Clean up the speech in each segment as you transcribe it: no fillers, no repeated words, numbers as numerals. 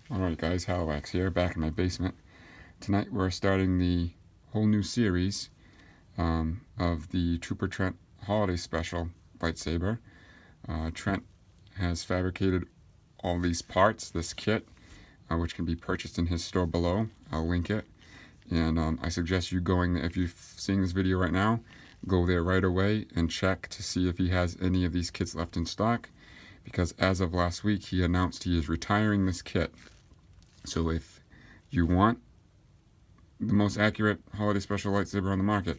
Alright guys, Halifax here, back in my basement. Tonight we're starting the whole new series of the TrooperTrents Holiday Special lightsaber. Trent has fabricated all these parts, this kit, which can be purchased in his store below. I'll link it. And I suggest you going, if you're seeing this video right now, go there right away and check to see if he has any of these kits left in stock. Because as of last week, he announced he is retiring this kit. So if you want the most accurate holiday special lightsaber on the market,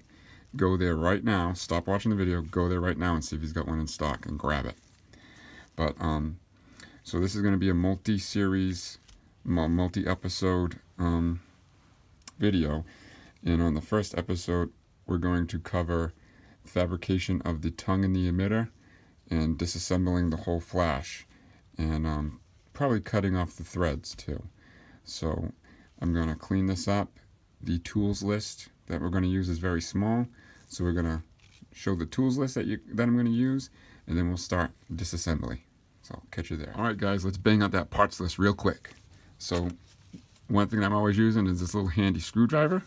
go there right now, stop watching the video, go there right now and see if he's got one in stock and grab it. But so this is going to be a multi-series, multi-episode video, and on the first episode we're going to cover fabrication of the tongue and the emitter and disassembling the whole flash, and probably cutting off the threads too. So I'm going to clean this up. The tools list that we're going to use is very small, so we're going to show the tools list that I'm going to use, and then we'll start disassembly. So I'll catch you there. Alright guys, let's bang out that parts list real quick. So one thing I'm always using is this little handy screwdriver.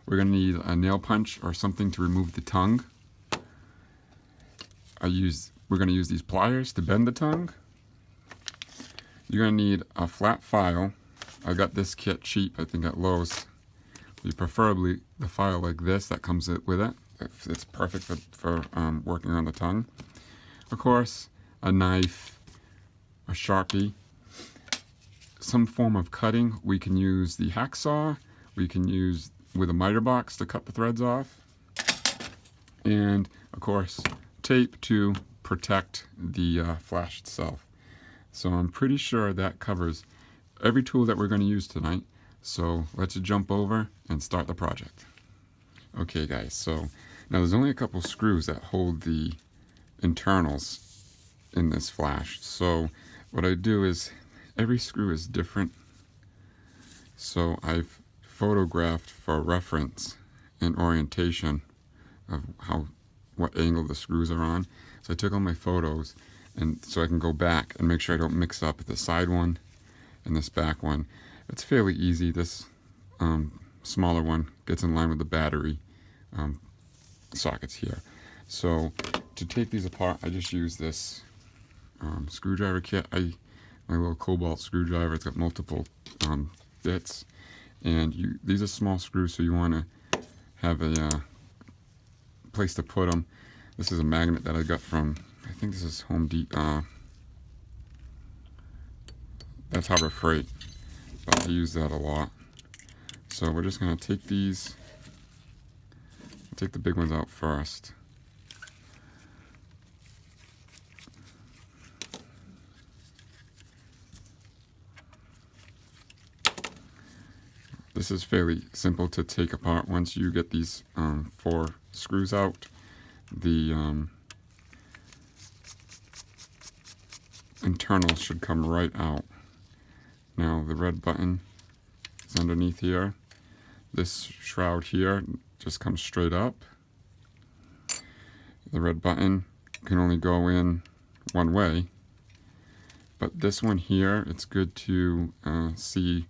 We're going to need a nail punch or something to remove the tongue. We're going to use these pliers to bend the tongue. You're going to need a flat file. I got this kit cheap, I think at Lowe's. Preferably the file like this that comes with it. It's perfect for working on the tongue. Of course, a knife, a Sharpie, some form of cutting. We can use the hacksaw. We can use with a miter box to cut the threads off. And of course, tape to protect the flash itself. So I'm pretty sure that covers every tool that we're going to use tonight. So let's jump over and start the project. Okay guys, so now there's only a couple screws that hold the internals in this flash. So what I do is, every screw is different. So I've photographed for reference and orientation of what angle the screws are on. So I took all my photos, and so I can go back and make sure I don't mix up the side one and this back one. It's fairly easy. This smaller one gets in line with the battery sockets here. So to take these apart, I just use this screwdriver kit. My little cobalt screwdriver. It's got multiple bits, and these are small screws, so you want to have a place to put them. This is a magnet that I got from, I think this is Home Depot. That's Harbor Freight, but I use that a lot. So we're just going to take these, take the big ones out first. This is fairly simple to take apart. Once you get these 4 screws out, the internals should come right out. Now the red button is underneath here. This shroud here just comes straight up. The red button can only go in one way, but this one here, it's good to see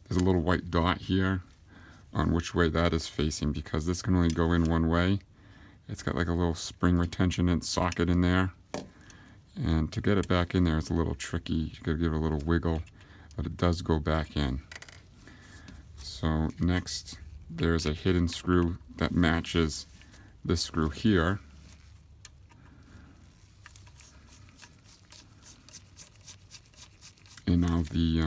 there's a little white dot here on which way that is facing, because this can only go in one way. It's got like a little spring retention socket in there, and to get it back in there is a little tricky. You gotta give it a little wiggle, but it does go back in. So next, there's a hidden screw that matches this screw here. And now the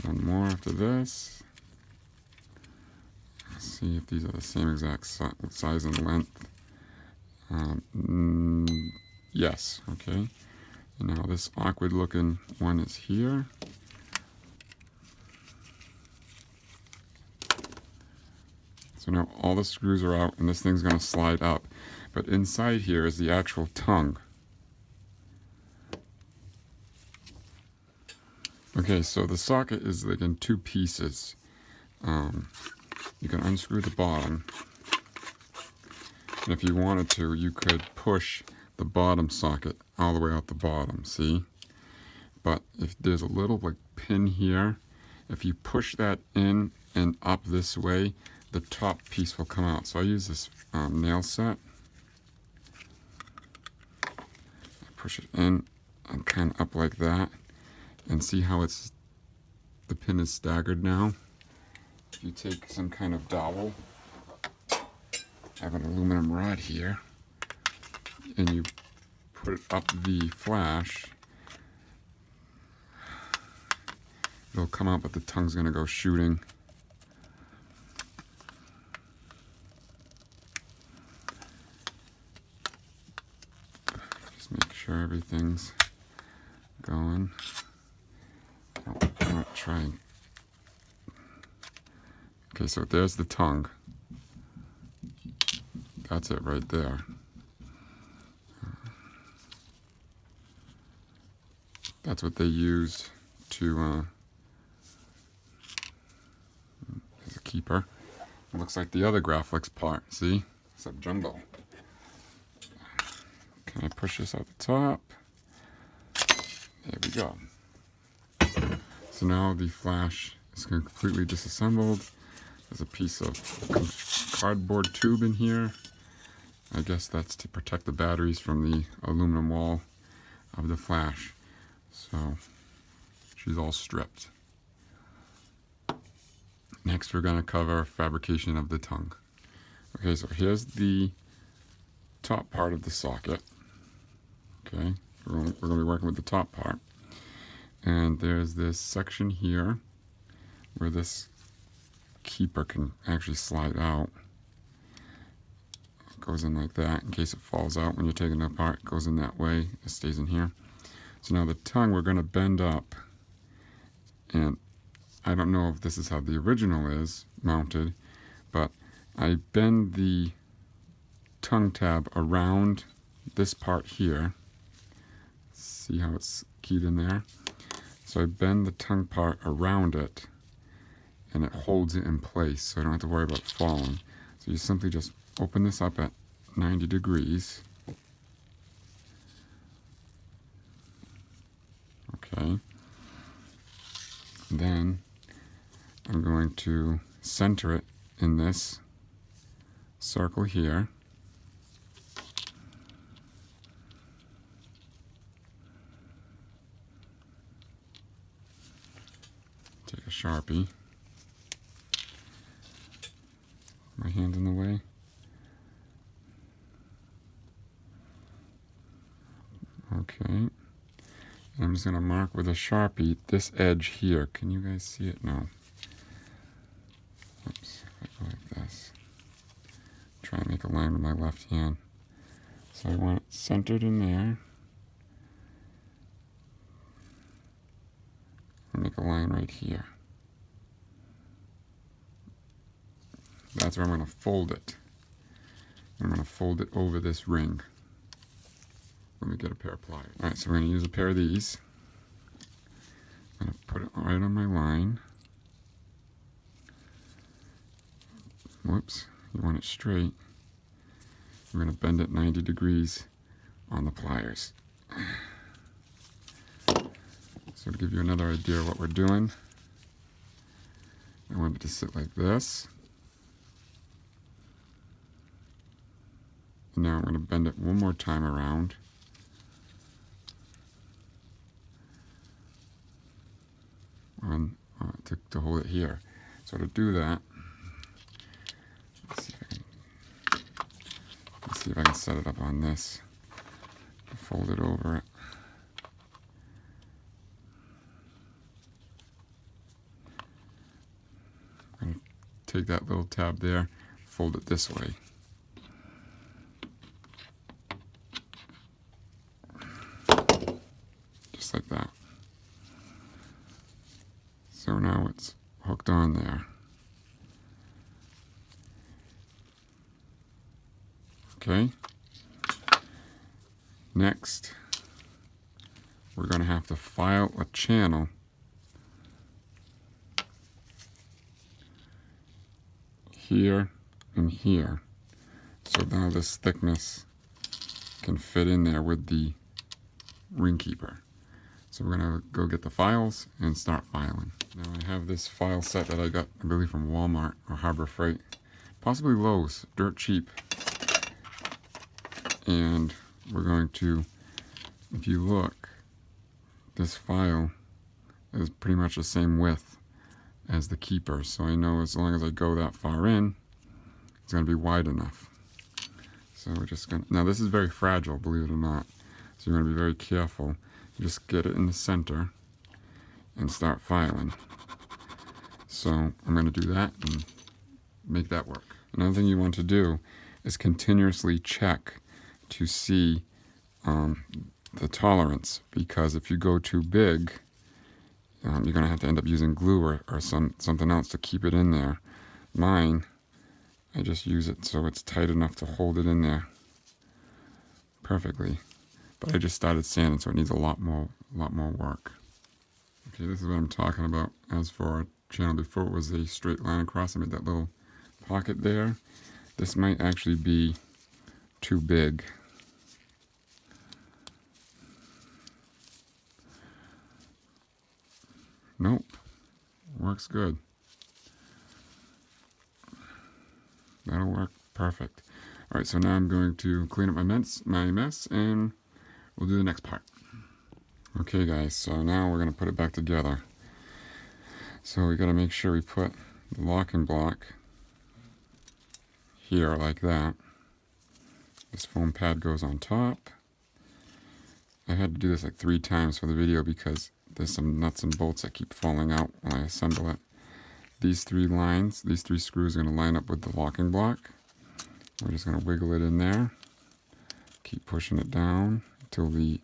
one more after this. Let's see if these are the same exact size and length. Yes, okay. And now this awkward looking one is here. So now all the screws are out and this thing's going to slide up. But inside here is the actual tongue. Okay, so the socket is like in 2 pieces. You can unscrew the bottom And if you wanted to, you could push the bottom socket all the way out the bottom, see? But if there's a little like pin here, if you push that in and up this way, the top piece will come out. So I use this nail set. I push it in and kind of up like that, and see how the pin is staggered now. If you take some kind of dowel, I have an aluminum rod here, and you put it up the flash, it'll come out, but the tongue's going to go shooting. Just make sure everything's going. I'm going to try and... Okay, so there's the tongue. That's it right there. That's what they used to as a keeper. It looks like the other Graflex part, see? Except jumbo. Can I push this out the top? There we go. So now the flash is completely disassembled. There's a piece of cardboard tube in here. I guess that's to protect the batteries from the aluminum wall of the flash. So she's all stripped. Next we're going to cover fabrication of the tongue. Okay, so here's the top part of the socket. Okay, we're going to be working with the top part. And there's this section here where this keeper can actually slide out. It goes in like that in case it falls out when you're taking it apart. It goes in that way. It stays in here. So now the tongue we're going to bend up, and I don't know if this is how the original is mounted, but I bend the tongue tab around this part here. See how it's keyed in there? So I bend the tongue part around it, and it holds it in place, so I don't have to worry about falling. So you simply just open this up at 90 degrees. Okay. Then I'm going to center it in this circle here. Take a Sharpie. My hand in the way. Okay. And I'm just going to mark with a Sharpie this edge here. Can you guys see it? No. Oops. If I go like this. Try and make a line with my left hand. So I want it centered in there. I'll make a line right here. That's where I'm going to fold it. I'm going to fold it over this ring. Let me get a pair of pliers. Alright, so we're going to use a pair of these. I'm going to put it right on my line. Whoops, you want it straight. We're going to bend it 90 degrees on the pliers. So to give you another idea of what we're doing, I want it to sit like this. And now I'm going to bend it one more time around. To hold it here. So to do that, let's see if I can set it up on this. Fold it over it. I'm going to take that little tab there, fold it this way. Just like that. So now it's hooked on there. Okay. Next, we're going to have to file a channel here and here. So now this thickness can fit in there with the ring keeper. So we're gonna go get the files and start filing. Now I have this file set that I got, I believe, from Walmart or Harbor Freight, possibly Lowe's, dirt cheap. And we're going to, if you look, this file is pretty much the same width as the keeper. So I know as long as I go that far in, it's gonna be wide enough. So we're just gonna, now this is very fragile, believe it or not. So you're gonna be very careful. You just get it in the center and start filing. So I'm going to do that and make that work. Another thing you want to do is continuously check to see the tolerance, because if you go too big, you're going to have to end up using glue or something else to keep it in there. Mine, I just use it so it's tight enough to hold it in there perfectly. But I just started sanding, so it needs a lot more work. Okay, this is what I'm talking about. As for our channel before, it was a straight line across. I made that little pocket there. This might actually be too big. Nope, works good. That'll work perfect. All right, so now I'm going to clean up my mess and we'll do the next part. Okay guys, so now we're going to put it back together. So we got to make sure we put the locking block here like that. This foam pad goes on top. I had to do this like 3 times for the video because there's some nuts and bolts that keep falling out when I assemble it. These 3 lines, these 3 screws are going to line up with the locking block. We're just going to wiggle it in there. Keep pushing it down until the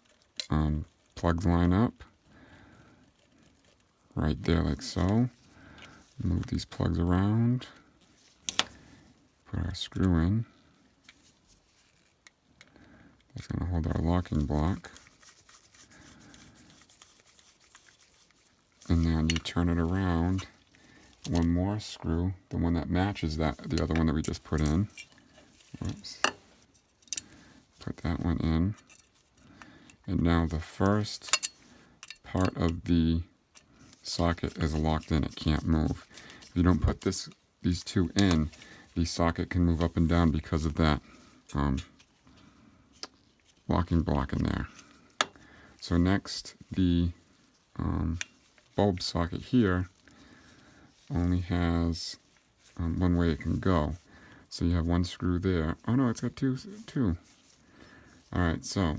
plugs line up. Right there like so. Move these plugs around. Put our screw in. That's going to hold our locking block. And then you turn it around. One more screw, the one that matches the other one that we just put in. Whoops. Put that one in. And now the first part of the socket is locked in. It can't move. If you don't put these 2 in, the socket can move up and down because of that locking block in there. So next, the bulb socket here only has one way it can go. So you have 1 screw there. Oh no, it's got two. Alright, so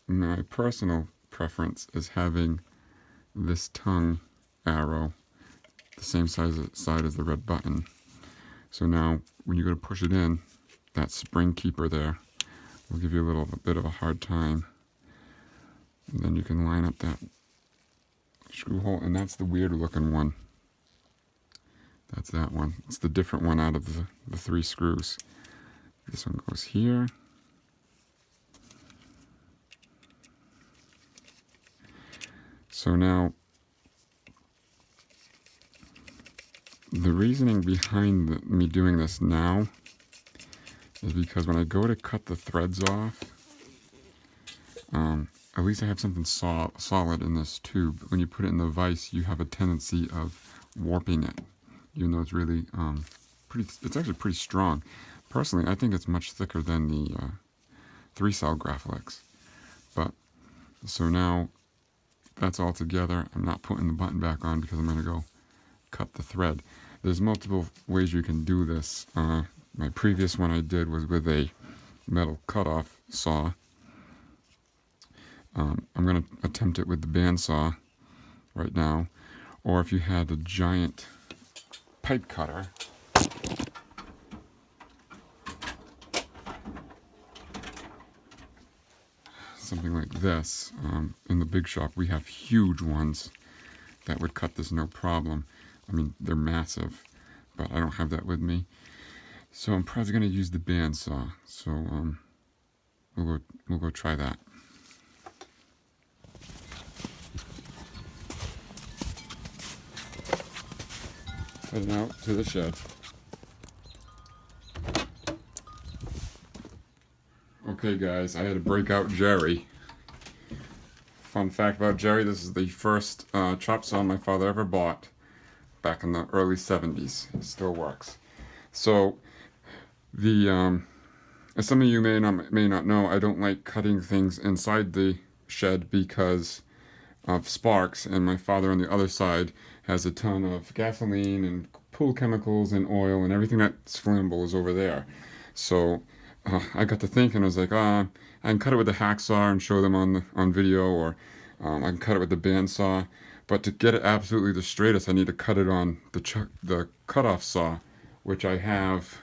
my personal preference is having this tongue arrow the same side as the red button. So now when you go to push it in, that spring keeper there will give you a bit of a hard time. And then you can line up that screw hole, and that's the weird looking one. That's that one. It's the different one out of the 3 screws. This one goes here. So now, the reasoning behind me doing this now is because when I go to cut the threads off, at least I have something solid in this tube. When you put it in the vise, you have a tendency of warping it, even though it's really it's actually pretty strong. Personally, I think it's much thicker than the 3-cell Graflex. But so now that's all together. I'm not putting the button back on because I'm going to go cut the thread. There's multiple ways you can do this. My previous one I did was with a metal cutoff saw. I'm going to attempt it with the bandsaw right now. Or if you had a giant pipe cutter, something like this. In the big shop we have huge ones that would cut this no problem. I mean, they're massive, but I don't have that with me. So I'm probably going to use the bandsaw. So we'll go try that. Heading out to the shed. Okay guys, I had to break out Jerry. Fun fact about Jerry, this is the first chop saw my father ever bought back in the early 70s. It still works. So, as some of you may not know, I don't like cutting things inside the shed because of sparks, and my father on the other side has a ton of gasoline and pool chemicals and oil, and everything that's flammable is over there. So I got to thinking, I was like, I can cut it with a hacksaw and show them on video, or I can cut it with the bandsaw. But to get it absolutely the straightest, I need to cut it on the cutoff saw, which I have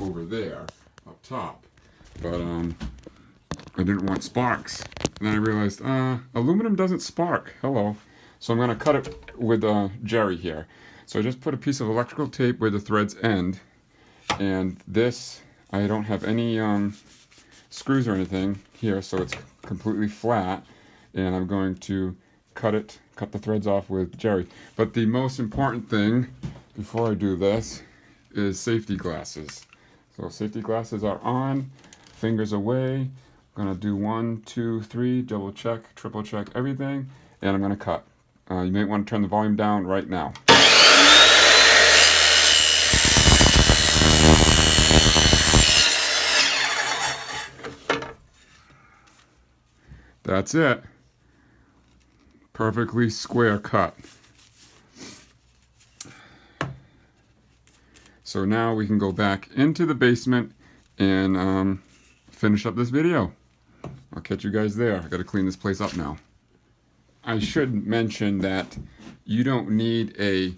over there up top. But I didn't want sparks. And then I realized, aluminum doesn't spark. Hello. So I'm going to cut it with Jerry here. So I just put a piece of electrical tape where the threads end. And this, I don't have any screws or anything here, so it's completely flat. And I'm going to cut the threads off with Jerry. But the most important thing before I do this is safety glasses. So safety glasses are on, fingers away. I'm gonna do 1, 2, 3, double check, triple check everything, and I'm gonna cut. You may want to turn the volume down right now. That's it. Perfectly square cut. So now we can go back into the basement and finish up this video. I'll catch you guys there. I gotta clean this place up now. I should mention that you don't need a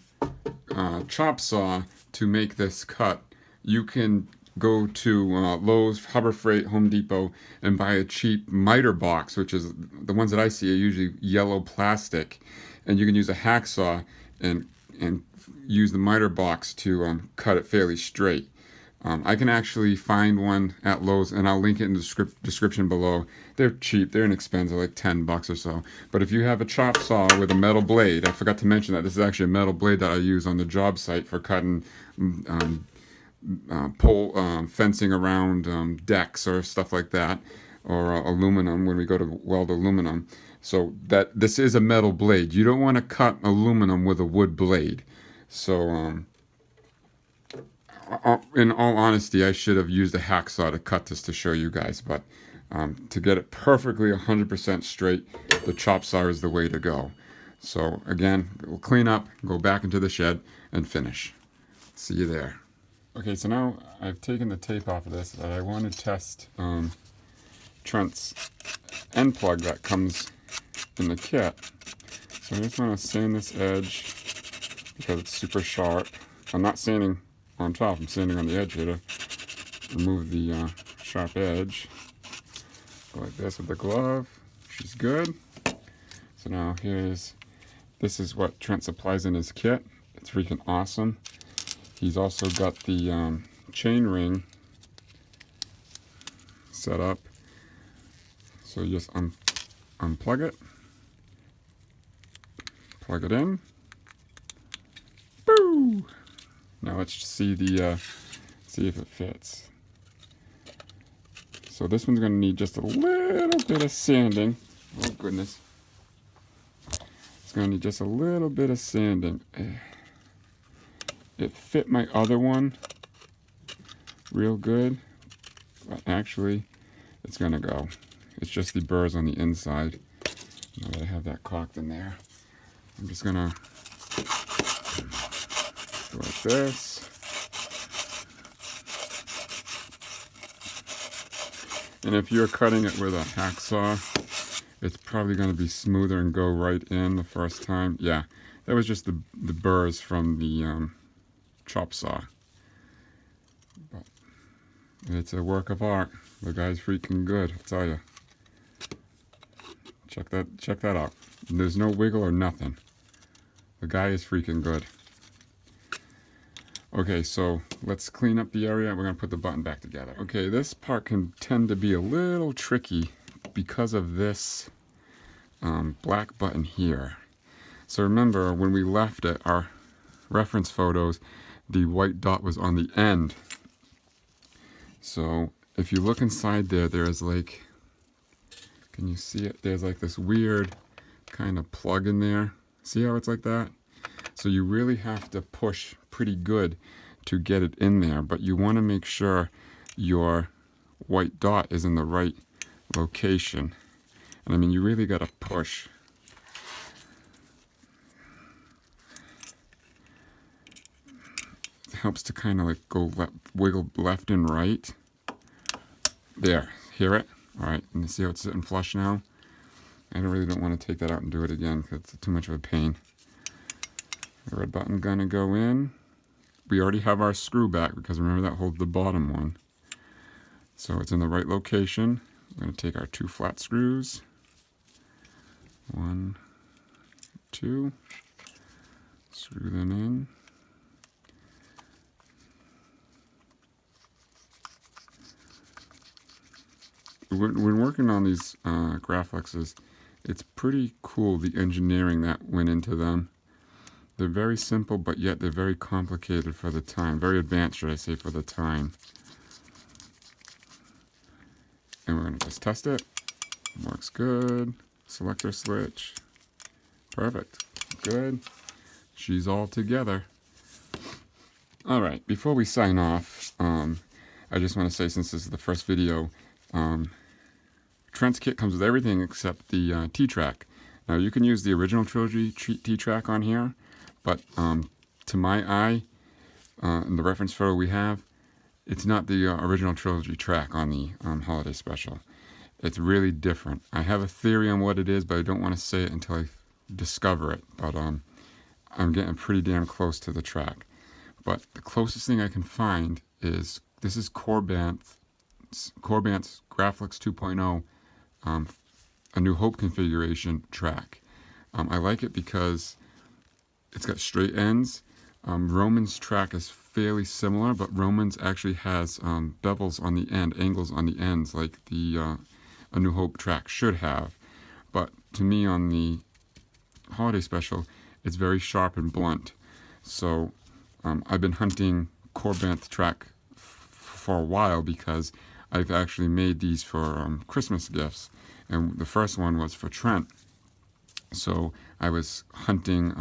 chop saw to make this cut. You can go to Lowe's, Harbor Freight, Home Depot, and buy a cheap miter box, which is the ones that I see are usually yellow plastic, and you can use a hacksaw and use the miter box to cut it fairly straight. I can actually find one at Lowe's, and I'll link it in the description below. They're cheap, they're inexpensive, like 10 bucks or so. But if you have a chop saw with a metal blade, I forgot to mention that this is actually a metal blade that I use on the job site for cutting pole fencing around decks or stuff like that, or aluminum when we go to weld aluminum. So that this is a metal blade. You don't want to cut aluminum with a wood blade. So in all honesty, I should have used a hacksaw to cut this to show you guys, but to get it perfectly 100% straight, the chop saw is the way to go. So again, we'll clean up, go back into the shed, and finish. See you there. Okay, so now I've taken the tape off of this, but I want to test Trent's Unplug that comes in the kit. So I just want to sand this edge because it's super sharp. I'm not sanding on top, I'm sanding on the edge here to remove the sharp edge. Go like this with the glove. She's good. So now this is what Trent supplies in his kit. It's freaking awesome. He's also got the chain ring set up. So you just unplug it, plug it in. Boo! Now let's see see if it fits. So this one's going to need just a little bit of sanding. Oh goodness. It's going to need just a little bit of sanding. It fit my other one real good, but actually it's going to go. It's just the burrs on the inside. Now that I have that caulked in there, I'm just going to go like this. And if you're cutting it with a hacksaw, it's probably going to be smoother and go right in the first time. Yeah, that was just the burrs from the chop saw. But it's a work of art. The guy's freaking good, I'll tell you. Check that out. There's no wiggle or nothing. The guy is freaking good. Okay, so let's clean up the area. We're going to put the button back together. Okay, this part can tend to be a little tricky because of this black button here. So remember, when we left it, our reference photos, the white dot was on the end. So if you look inside there, there's like, can you see it? There's like this weird kind of plug in there. See how it's like that? So you really have to push pretty good to get it in there, but you want to make sure your white dot is in the right location. And I mean, you really got to push. It helps to kind of like go wiggle left and right. There, hear it? All right, and you see how it's sitting flush now? I really don't want to take that out and do it again because it's too much of a pain. The red button gonna go in. We already have our screw back because remember that holds the bottom one. So it's in the right location. We're gonna take our 2 flat screws. 1, 2. Screw them in. When working on these Graflexes, it's pretty cool the engineering that went into them. They're very simple, but yet they're very complicated for the time. Very advanced, should I say, for the time. And we're going to just test it. Works good. Selector switch. Perfect. Good. She's all together. Alright, before we sign off, I just want to say, since this is the first video, Trent's kit comes with everything except the T-track. Now you can use the original trilogy T-track on here, but to my eye, in the reference photo we have, it's not the original trilogy track on the Holiday Special. It's really different. I have a theory on what it is, but I don't want to say it until I discover it. But I'm getting pretty damn close to the track. But the closest thing I can find is, this is Corbant's Graflex 2.0 A New Hope configuration track. I like it because it's got straight ends. Roman's track is fairly similar, but Roman's actually has bevels on the end, angles on the ends, like the A New Hope track should have. But to me, on the Holiday Special, it's very sharp and blunt. So I've been hunting Corbant's track for a while because I've actually made these for Christmas gifts, and the first one was for Trent. So I was hunting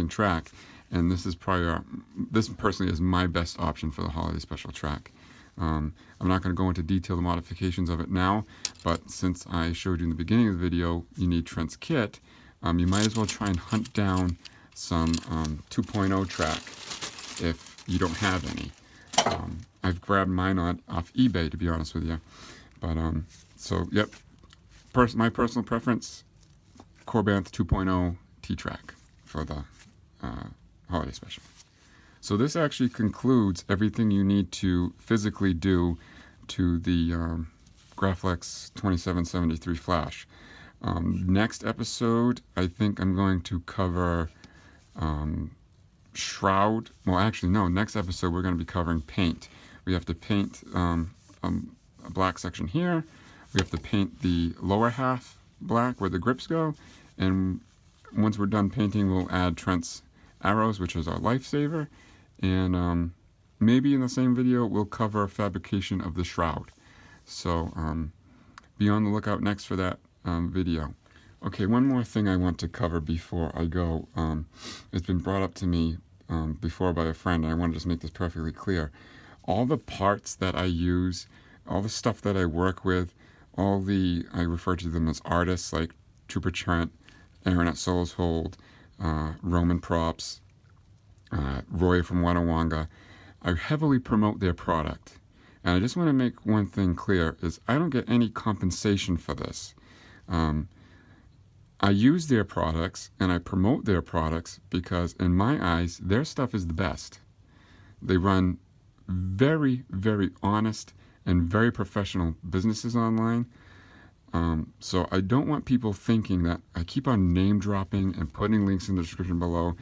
track, and this is probably this personally is my best option for the Holiday Special track. I'm not going to go into detail the modifications of it now, but since I showed you in the beginning of the video, you need Trent's kit. You might as well try and hunt down some 2.0 track if you don't have any. I've grabbed mine off eBay, to be honest with you. But so yep, my personal preference, Corbant's 2.0 T-track for the Holiday Special. So this actually concludes everything you need to physically do to the Graflex 2773 Flash. Next episode, I think I'm going to cover shroud. Well, actually, no. Next episode, we're going to be covering paint. We have to paint a black section here. We have to paint the lower half black where the grips go. And once we're done painting, we'll add Trent's arrows, which is our lifesaver. And maybe in the same video, we'll cover fabrication of the shroud. So be on the lookout next for that video. Okay, one more thing I want to cover before I go. It's been brought up to me before by a friend, and I want to just make this perfectly clear. All the parts that I use, all the stuff that I work with, I refer to them as artists, like TrooperTrent, Aaron at Souls Hold, Roman Props, Roy from Wadawonga. I heavily promote their product. And I just want to make one thing clear, is I don't get any compensation for this. I use their products and I promote their products because in my eyes, their stuff is the best. They run very, very honest and very professional businesses online. So I don't want people thinking that I keep on name dropping and putting links in the description below,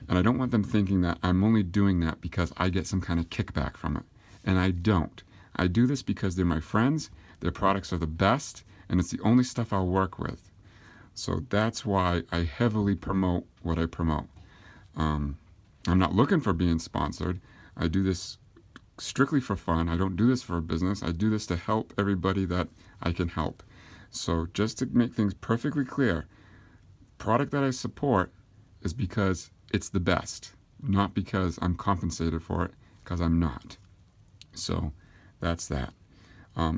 and I don't want them thinking that I'm only doing that because I get some kind of kickback from it. And I don't. I do this because they're my friends, their products are the best, and it's the only stuff I'll work with. So that's why I heavily promote what I promote. I'm not looking for being sponsored. I do this strictly for fun. I don't do this for a business. I do this to help everybody that I can help. So just to make things perfectly clear, product that I support is because it's the best, not because I'm compensated for it, because I'm not. So that's that.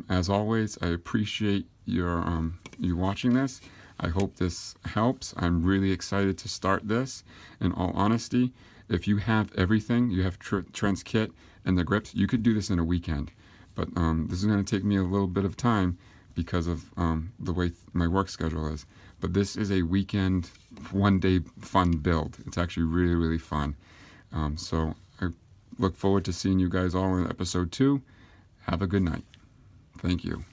As always, I appreciate you watching this. I hope this helps. I'm really excited to start this. In all honesty, if you have everything, you have Trent's kit and the grips, you could do this in a weekend. But this is going to take me a little bit of time because of the way my work schedule is. But this is a weekend, one-day fun build. It's actually really, really fun. So I look forward to seeing you guys all in episode 2. Have a good night. Thank you.